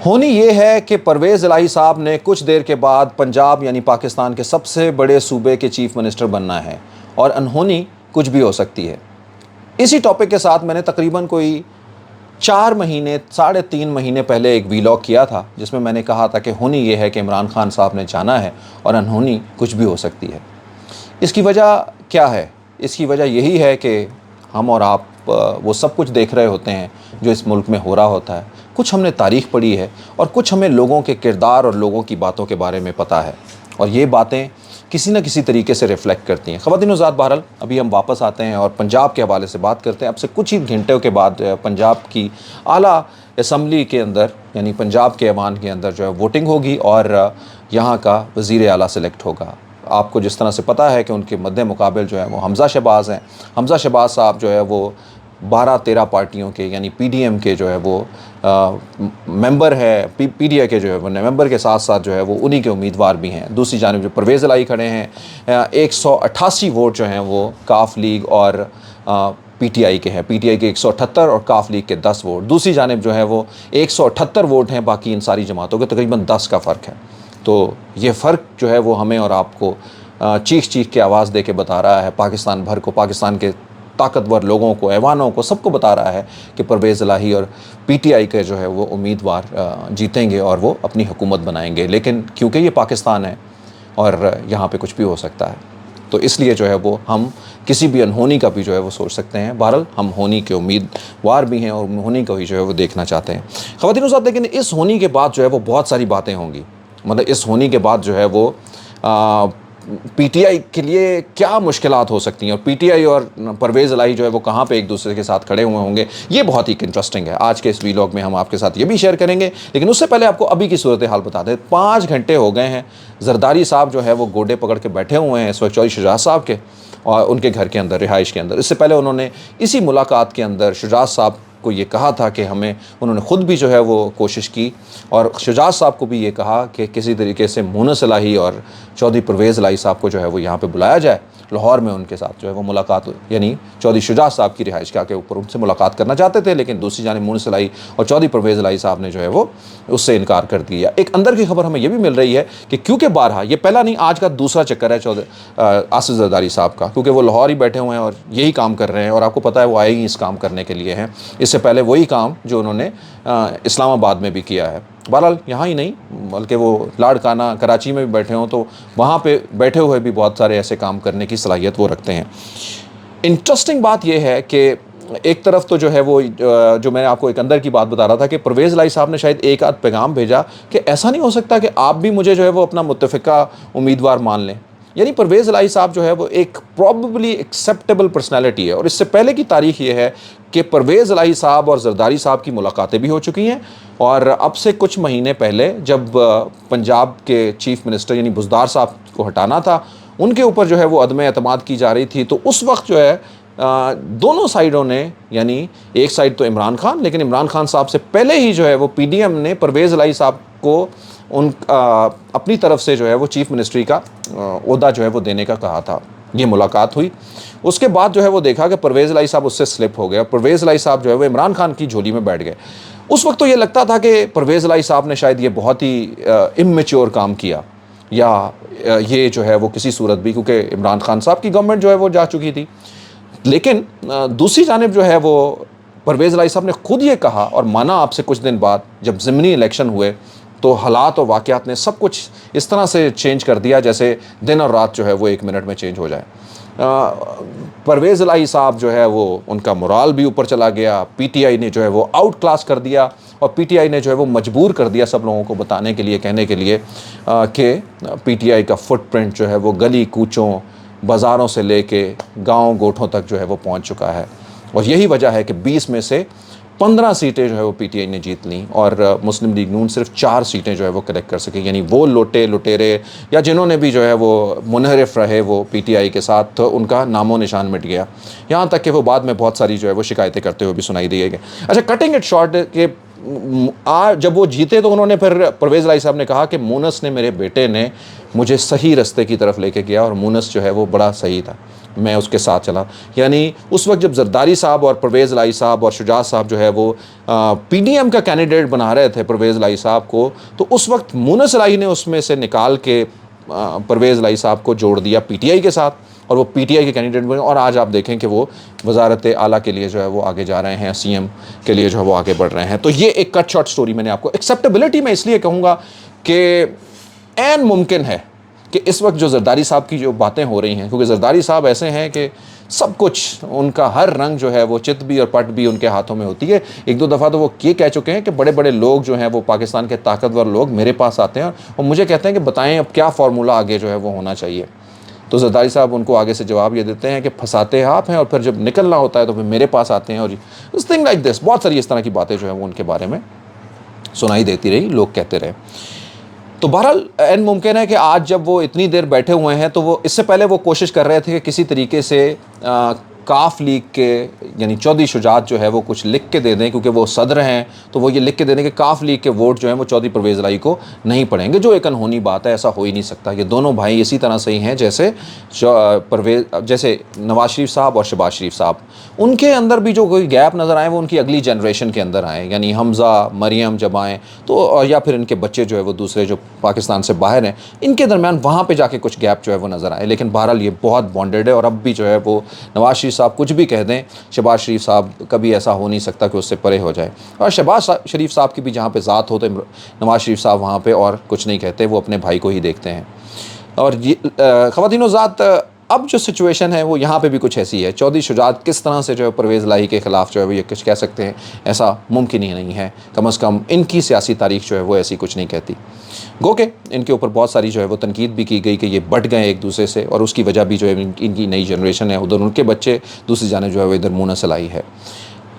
ہونی یہ ہے کہ پرویز الہی صاحب نے کچھ دیر کے بعد پنجاب یعنی پاکستان کے سب سے بڑے صوبے کے چیف منسٹر بننا ہے، اور انہونی کچھ بھی ہو سکتی ہے۔ اسی ٹاپک کے ساتھ میں نے تقریباً کوئی 3.5 مہینے پہلے ایک ویلاگ کیا تھا، جس میں میں نے کہا تھا کہ ہونی یہ ہے کہ عمران خان صاحب نے جانا ہے اور انہونی کچھ بھی ہو سکتی ہے۔ اس کی وجہ کیا ہے؟ اس کی وجہ یہی ہے کہ ہم اور آپ وہ سب کچھ دیکھ رہے ہوتے ہیں جو اس ملک میں ہو رہا ہوتا ہے، کچھ ہم نے تاریخ پڑھی ہے اور کچھ ہمیں لوگوں کے کردار اور لوگوں کی باتوں کے بارے میں پتہ ہے، اور یہ باتیں کسی نہ کسی طریقے سے ریفلیکٹ کرتی ہیں۔ خواتین و حضرات، بہرحال ابھی ہم واپس آتے ہیں اور پنجاب کے حوالے سے بات کرتے ہیں۔ اب سے کچھ ہی گھنٹوں کے بعد پنجاب کی اعلیٰ اسمبلی کے اندر یعنی پنجاب کے ایوان کے اندر جو ہے ووٹنگ ہوگی اور یہاں کا وزیر اعلیٰ سلیکٹ ہوگا۔ آپ کو جس طرح سے پتہ ہے کہ ان کے مد مقابل جو ہے وہ حمزہ شہباز ہیں۔ حمزہ شہباز صاحب جو ہے وہ 12-13 پارٹیوں کے یعنی پی ڈی ایم کے جو ہے وہ ممبر ہے، پی ڈی آئی کے جو ہے وہ ممبر کے ساتھ ساتھ جو ہے وہ انہی کے امیدوار بھی ہیں۔ دوسری جانب جو پرویز الہی کھڑے ہیں، 188 ووٹ جو ہیں وہ کاف لیگ اور پی ٹی آئی کے ہیں۔ پی ٹی آئی کے 178 اور کاف لیگ کے 10 ووٹ۔ دوسری جانب جو ہے وہ 178 ووٹ ہیں باقی ان ساری جماعتوں کے، تقریباً 10 کا فرق ہے۔ تو یہ فرق جو ہے وہ ہمیں اور آپ کو چیخ چیخ کے آواز دے کے بتا رہا ہے، پاکستان بھر کو، پاکستان کے طاقتور لوگوں کو، ایوانوں کو، سب کو بتا رہا ہے کہ پرویز الہی اور پی ٹی آئی کے جو ہے وہ امیدوار جیتیں گے اور وہ اپنی حکومت بنائیں گے، لیکن کیونکہ یہ پاکستان ہے اور یہاں پہ کچھ بھی ہو سکتا ہے، تو اس لیے جو ہے وہ ہم کسی بھی انہونی کا بھی جو ہے وہ سوچ سکتے ہیں۔ بہرحال ہم ہونی کے امیدوار بھی ہیں اور ہونی کو ہی جو ہے وہ دیکھنا چاہتے ہیں۔ خواتین و حضرات، لیکن اس ہونی کے بعد جو ہے وہ بہت ساری باتیں ہوں گی، مطلب اس ہونی کے بعد جو ہے وہ پی ٹی آئی کے لیے کیا مشکلات ہو سکتی ہیں، اور پی ٹی آئی اور پرویز الہی جو ہے وہ کہاں پہ ایک دوسرے کے ساتھ کھڑے ہوئے ہوں گے، یہ بہت ہی انٹرسٹنگ ہے۔ آج کے اس ویلاگ میں ہم آپ کے ساتھ یہ بھی شیئر کریں گے، لیکن اس سے پہلے آپ کو ابھی کی صورتحال بتا دیں۔ 5 گھنٹے ہو گئے ہیں، زرداری صاحب جو ہے وہ گوڈے پکڑ کے بیٹھے ہوئے ہیں اس وقت چودھری شجاعت صاحب کے اور ان کے گھر کے اندر، رہائش کے اندر۔ اس سے پہلے انہوں نے اسی ملاقات کے اندر شجاعت صاحب کو یہ کہا تھا کہ انہوں نے خود بھی جو ہے وہ کوشش کی اور شجاعت صاحب کو بھی یہ کہا کہ کسی طریقے سے مونس الہی اور چودھری پرویز الہی صاحب کو جو ہے وہ یہاں پہ بلایا جائے، لاہور میں ان کے ساتھ جو ہے وہ ملاقات، یعنی چودھری شجاعت صاحب کی رہائش گاہ کے اوپر ان سے ملاقات کرنا چاہتے تھے، لیکن دوسری جانب مونس الہی اور چودھری پرویز الہی صاحب نے جو ہے وہ اس سے انکار کر دیا۔ ایک اندر کی خبر ہمیں یہ بھی مل رہی ہے کہ کیونکہ بارہا یہ پہلا نہیں، آج کا دوسرا چکر ہے آصف زرداری صاحب کا، کیونکہ وہ لاہور ہی بیٹھے ہوئے ہیں اور یہی کام کر رہے ہیں، اور آپ کو پتہ ہے وہ آئے ہی اس کام کرنے کے لیے ہیں۔ اس سے پہلے وہی کام جو انہوں نے اسلام آباد میں بھی کیا ہے، بہرحال یہاں ہی نہیں بلکہ وہ لاڑکانہ کراچی میں بھی بیٹھے ہوں، تو وہاں پہ بیٹھے ہوئے بھی بہت سارے ایسے کام کرنے کی صلاحیت وہ رکھتے ہیں۔ انٹرسٹنگ بات یہ ہے کہ ایک طرف تو جو ہے وہ جو میں نے آپ کو ایک اندر کی بات بتا رہا تھا کہ پرویز الہی صاحب نے شاید ایک آدھ پیغام بھیجا کہ ایسا نہیں ہو سکتا کہ آپ بھی مجھے جو ہے وہ اپنا متفقہ امیدوار مان لیں، یعنی پرویز الہی صاحب جو ہے وہ ایک پروبیبلی ایکسیپٹیبل پرسنالٹی ہے، اور اس سے پہلے کی تاریخ یہ ہے کہ پرویز الہی صاحب اور زرداری صاحب کی ملاقاتیں بھی ہو چکی ہیں، اور اب سے کچھ مہینے پہلے جب پنجاب کے چیف منسٹر یعنی بزدار صاحب کو ہٹانا تھا، ان کے اوپر جو ہے وہ عدم اعتماد کی جا رہی تھی، تو اس وقت جو ہے دونوں سائیڈوں نے، یعنی ایک سائیڈ تو عمران خان، لیکن عمران خان صاحب سے پہلے ہی جو ہے وہ پی ڈی ایم نے پرویز الہی صاحب کو اپنی طرف سے جو ہے وہ چیف منسٹری کا عہدہ جو ہے وہ دینے کا کہا تھا۔ یہ ملاقات ہوئی، اس کے بعد جو ہے وہ دیکھا کہ پرویز الہی صاحب اس سے سلپ ہو گئے، پرویز الہی صاحب جو ہے وہ عمران خان کی جھولی میں بیٹھ گئے۔ اس وقت تو یہ لگتا تھا کہ پرویز الہی صاحب نے شاید یہ بہت ہی اممیچور کام کیا، یا یہ جو ہے وہ کسی صورت بھی، کیونکہ عمران خان صاحب کی گورنمنٹ جو ہے وہ جا چکی تھی، لیکن دوسری جانب جو ہے وہ پرویز الہی صاحب نے خود یہ کہا اور مانا آپ سے کچھ دن بعد جب ضمنی الیکشن ہوئے، تو حالات اور واقعات نے سب کچھ اس طرح سے چینج کر دیا جیسے دن اور رات جو ہے وہ 1 منٹ میں چینج ہو جائے۔ پرویز الہی صاحب جو ہے وہ ان کا مورال بھی اوپر چلا گیا، پی ٹی آئی نے جو ہے وہ آؤٹ کلاس کر دیا، اور پی ٹی آئی نے جو ہے وہ مجبور کر دیا سب لوگوں کو بتانے کے لیے، کہنے کے لیے کہ پی ٹی آئی کا فٹ پرنٹ جو ہے وہ گلی کوچوں، بازاروں سے لے کے گاؤں گوٹھوں تک جو ہے وہ پہنچ چکا ہے، اور یہی وجہ ہے کہ 20 میں سے 15 سیٹیں جو ہے وہ پی ٹی آئی نے جیت لیں، اور مسلم لیگ نون صرف 4 سیٹیں جو ہے وہ کلیکٹ کر سکے، یعنی وہ لٹیرے یا جنہوں نے بھی جو ہے وہ منحرف رہے وہ پی ٹی آئی کے ساتھ، تو ان کا نام و نشان مٹ گیا، یہاں تک کہ وہ بعد میں بہت ساری جو ہے وہ شکایتیں کرتے ہوئے بھی سنائی دی گئی۔ اچھا، کٹنگ اٹ شارٹ کہ جب وہ جیتے تو انہوں نے پھر پرویز الہی صاحب نے کہا کہ مونس نے میرے بیٹے نے مجھے صحیح رستے کی طرف لے کے گیا اور مونس جو ہے وہ بڑا صحیح تھا، میں اس کے ساتھ چلا. یعنی اس وقت جب زرداری صاحب اور پرویز الہی صاحب اور شجاعت صاحب جو ہے وہ پی ڈی ایم کا کینڈیڈیٹ بنا رہے تھے پرویز الہی صاحب کو، تو اس وقت مونس الہی نے اس میں سے نکال کے پرویز الہی صاحب کو جوڑ دیا پی ٹی آئی کے ساتھ، اور وہ پی ٹی آئی کے کینڈیڈیٹ بنے. اور آج آپ دیکھیں کہ وہ وزارت اعلیٰ کے لیے جو ہے وہ آگے جا رہے ہیں، سی ایم کے لیے جو ہے وہ آگے بڑھ رہے ہیں. تو یہ ایک کٹ شارٹ سٹوری میں نے آپ کو. ایکسیپٹیبلٹی میں اس لیے کہوں گا کہ عین ممکن ہے کہ اس وقت جو زرداری صاحب کی جو باتیں ہو رہی ہیں، کیونکہ زرداری صاحب ایسے ہیں کہ سب کچھ ان کا ہر رنگ جو ہے وہ چت بھی اور پٹ بھی ان کے ہاتھوں میں ہوتی ہے. ایک دو دفعہ تو وہ یہ کہہ چکے ہیں کہ بڑے بڑے لوگ جو ہیں وہ پاکستان کے طاقتور لوگ میرے پاس آتے ہیں اور مجھے کہتے ہیں کہ بتائیں اب کیا فارمولا آگے جو ہے وہ ہونا چاہیے. تو زرداری صاحب ان کو آگے سے جواب یہ دیتے ہیں کہ پھنساتے آپ ہیں اور پھر جب نکلنا ہوتا ہے تو پھر میرے پاس آتے ہیں. اور اس تھنگ لائک دس، بہت ساری اس طرح کی باتیں جو ہیں وہ ان کے بارے میں سنائی دیتی رہی، لوگ کہتے رہے. تو بہرحال عین ممکن ہے کہ آج جب وہ اتنی دیر بیٹھے ہوئے ہیں تو وہ اس سے پہلے وہ کوشش کر رہے تھے کہ کسی طریقے سے کاف لیگ کے یعنی چودھری شجاعت جو ہے وہ کچھ لکھ کے دے دیں، کیونکہ وہ صدر ہیں تو وہ یہ لکھ کے دے دیں کہ کاف لیگ کے ووٹ جو ہیں وہ چودھری پرویز الہی کو نہیں پڑیں گے، جو ایک انہونی بات ہے. ایسا ہو ہی نہیں سکتا. یہ دونوں بھائی اسی طرح سے ہی ہیں جیسے نواز شریف صاحب اور شہباز شریف صاحب. ان کے اندر بھی جو کوئی گیپ نظر آئے وہ ان کی اگلی جنریشن کے اندر آئیں، یعنی حمزہ مریم جب آئیں تو یا پھر ان کے بچے جو ہے وہ دوسرے جو پاکستان سے باہر ہیں ان کے درمیان وہاں پہ جا کے کچھ گیپ جو ہے وہ نظر آئے. لیکن بہرحال یہ بہت بانڈیڈ ہے. اور اب بھی جو ہے وہ نواز شریف صاحب کچھ بھی کہہ دیں، شہباز شریف صاحب کبھی ایسا ہو نہیں سکتا کہ اس سے پرے ہو جائے. اور شہباز شریف صاحب کی بھی جہاں پہ ذات ہو تو نواز شریف صاحب وہاں پہ اور کچھ نہیں کہتے، وہ اپنے بھائی کو ہی دیکھتے ہیں. اور یہ خواتین و ذات، اب جو سچویشن ہے وہ یہاں پہ بھی کچھ ایسی ہے. چودھری شجاعت کس طرح سے جو ہے پرویز الہی کے خلاف جو ہے وہ یہ کچھ کہہ سکتے ہیں، ایسا ممکن ہی نہیں ہے. کم از کم ان کی سیاسی تاریخ جو ہے وہ ایسی کچھ نہیں کہتی. گو کہ ان کے اوپر بہت ساری جو ہے وہ تنقید بھی کی گئی کہ یہ بٹ گئے ایک دوسرے سے، اور اس کی وجہ بھی جو ہے ان کی نئی جنریشن ہے، ادھر ان کے بچے، دوسری جانب جو ہے وہ ادھر مونس الہی ہے.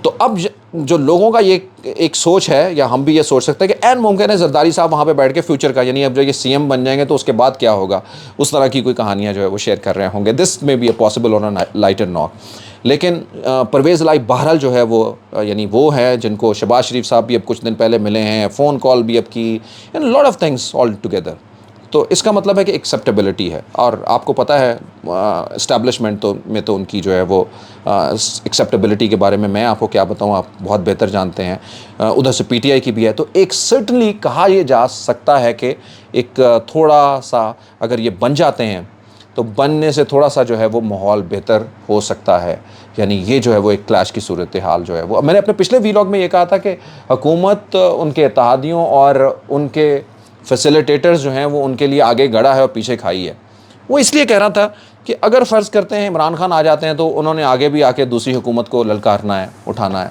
تو اب جو لوگوں کا یہ ایک سوچ ہے، یا ہم بھی یہ سوچ سکتے ہیں کہ عین ممکن ہے زرداری صاحب وہاں پہ بیٹھ کے فیوچر کا، یعنی اب جو یہ سی ایم بن جائیں گے تو اس کے بعد کیا ہوگا، اس طرح کی کوئی کہانیاں جو ہے وہ شیئر کر رہے ہوں گے. This may be a possible on a lighter note. لیکن پرویز الہی بہرحال جو ہے وہ یعنی وہ ہے جن کو شہباز شریف صاحب بھی اب کچھ دن پہلے ملے ہیں، فون کال بھی اب کی، lot of things all together. تو اس کا مطلب ہے کہ ایکسیپٹیبلٹی ہے. اور آپ کو پتہ ہے اسٹیبلشمنٹ میں تو ان کی جو ہے وہ ایکسیپٹیبلٹی کے بارے میں آپ کو کیا بتاؤں، آپ بہت بہتر جانتے ہیں. ادھر سے پی ٹی آئی کی بھی ہے. تو ایک سرٹنلی کہا یہ جا سکتا ہے کہ ایک تھوڑا سا اگر یہ بن جاتے ہیں تو بننے سے تھوڑا سا جو ہے وہ ماحول بہتر ہو سکتا ہے. یعنی یہ جو ہے وہ ایک کلیش کی صورتحال جو ہے وہ، میں نے اپنے پچھلے ویلاگ میں یہ کہا تھا کہ حکومت ان کے اتحادیوں اور ان کے فیسیلیٹیٹرز جو ہیں وہ ان کے لیے آگے گڑا ہے اور پیچھے کھائی ہے. وہ اس لیے کہہ رہا تھا کہ اگر فرض کرتے ہیں عمران خان آ جاتے ہیں تو انہوں نے آگے بھی آ کے دوسری حکومت کو للکارنا ہے، اٹھانا ہے.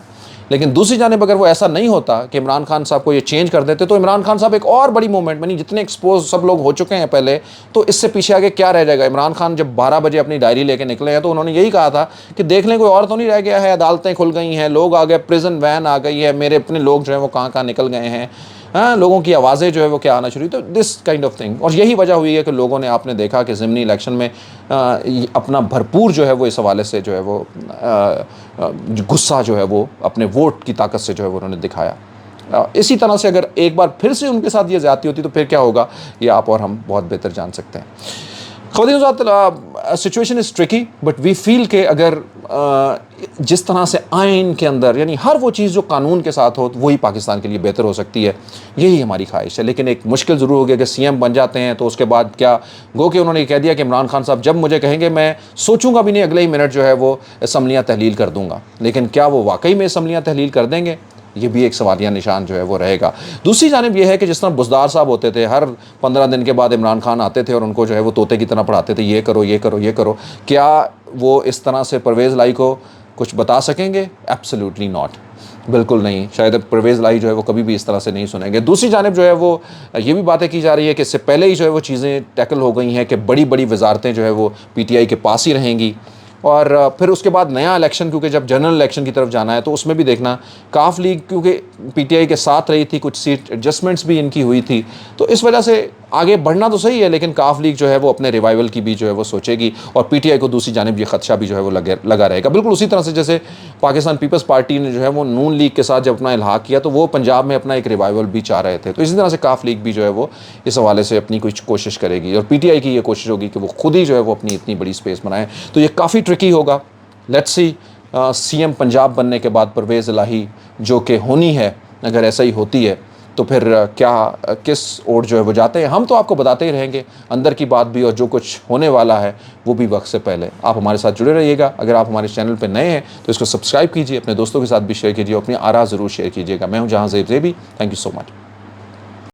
لیکن دوسری جانب اگر وہ ایسا نہیں ہوتا کہ عمران خان صاحب کو یہ چینج کر دیتے تو عمران خان صاحب ایک اور بڑی مومنٹ بنی. جتنے ایکسپوز سب لوگ ہو چکے ہیں پہلے، تو اس سے پیچھے آگے کیا رہ جائے گا. عمران خان جب 12 بجے اپنی ڈائری لے کے نکلے ہیں تو انہوں نے یہی کہا تھا کہ دیکھ لیں کوئی اور تو نہیں رہ گیا ہے، عدالتیں کھل گئی ہیں، لوگ آ گئے، پریزن وین آ گئی ہے، میرے اپنے لوگ جو ہیں وہ کہاں کہاں نکل گئے ہیں، لوگوں کی آوازیں جو ہے وہ کیا آنا شروع ہوئی. تو دس کائنڈ آف تھنگ. اور یہی وجہ ہوئی ہے کہ لوگوں نے، آپ نے دیکھا کہ ضمنی الیکشن میں اپنا بھرپور جو ہے وہ اس حوالے سے جو ہے وہ غصہ جو ہے وہ اپنے ووٹ کی طاقت سے جو ہے وہ انہوں نے دکھایا. اسی طرح سے اگر ایک بار پھر سے ان کے ساتھ یہ زیادتی ہوتی تو پھر کیا ہوگا، یہ آپ اور ہم بہت بہتر جان سکتے ہیں. خواتین و حضرات، situation is tricky but we feel کہ اگر جس طرح سے آئین کے اندر، یعنی ہر وہ چیز جو قانون کے ساتھ ہو وہی پاکستان کے لیے بہتر ہو سکتی ہے، یہی ہماری خواہش ہے. لیکن ایک مشکل ضرور ہو گیا کہ سی ایم بن جاتے ہیں تو اس کے بعد کیا، گو کہ انہوں نے کہہ دیا کہ عمران خان صاحب جب مجھے کہیں گے میں سوچوں گا بھی نہیں، اگلے ہی منٹ جو ہے وہ اسمبلیاں تحلیل کر دوں گا. لیکن کیا وہ واقعی میں اسمبلیاں تحلیل کر دیں گے، یہ بھی ایک سوالیہ نشان جو ہے وہ رہے گا. دوسری جانب یہ ہے کہ جس طرح بزدار صاحب ہوتے تھے، ہر 15 دن کے بعد عمران خان آتے تھے اور ان کو جو ہے وہ طوطے کی طرح پڑھاتے تھے، یہ کرو یہ کرو یہ کرو. کیا وہ اس طرح سے پرویز الہی کو کچھ بتا سکیں گے؟ ایبسلیوٹلی ناٹ، بالکل نہیں. شاید پرویز الہی جو ہے وہ کبھی بھی اس طرح سے نہیں سنیں گے. دوسری جانب جو ہے وہ یہ بھی باتیں کی جا رہی ہے کہ اس سے پہلے ہی جو ہے وہ چیزیں ٹیکل ہو گئی ہیں کہ بڑی بڑی وزارتیں جو ہے وہ پی ٹی آئی کے پاس ہی رہیں گی. اور پھر اس کے بعد نیا الیکشن، کیونکہ جب جنرل الیکشن کی طرف جانا ہے تو اس میں بھی دیکھنا کاف لیگ کیونکہ پی ٹی آئی کے ساتھ رہی تھی، کچھ سیٹ ایڈجسٹمنٹس بھی ان کی ہوئی تھی. تو اس وجہ سے آگے بڑھنا تو صحیح ہے لیکن کاف لیگ جو ہے وہ اپنے ریوائول کی بھی جو ہے وہ سوچے گی، اور پی ٹی آئی کو دوسری جانب یہ خدشہ بھی جو ہے وہ لگا رہے گا، بالکل اسی طرح سے جیسے پاکستان پیپلز پارٹی نے جو ہے وہ نون لیگ کے ساتھ جب اپنا الحاق کیا تو وہ پنجاب میں اپنا ایک ریوائول بھی چاہ رہے تھے، تو اسی طرح سے کاف لیگ بھی جو ہے وہ اس حوالے سے اپنی کچھ کوشش کرے گی، اور پی ٹی آئی کی یہ کوشش ہوگی کہ وہ خود ہی جو ہے وہ اپنی اتنی بڑی اسپیس بنائیں، تو یہ کافی ٹرکی ہوگا۔ Let's see C M Punjab بننے کے بعد پرویز الہی جو کہ ہونی ہے، اگر ایسا ہی ہوتی ہے تو پھر کیا کس اوٹ جو ہے وہ جاتے ہیں، ہم تو آپ کو بتاتے ہی رہیں گے اندر کی بات بھی، اور جو کچھ ہونے والا ہے وہ بھی وقت سے پہلے۔ آپ ہمارے ساتھ جڑے رہیے گا، اگر آپ ہمارے چینل پہ نئے ہیں تو اس کو سبسکرائب کیجیے، اپنے دوستوں کے ساتھ بھی شیئر کیجیے، اپنی آراء ضرور شیئر کیجیے گا۔ میں ہوں جہاں زیب Zebi, thank you so much.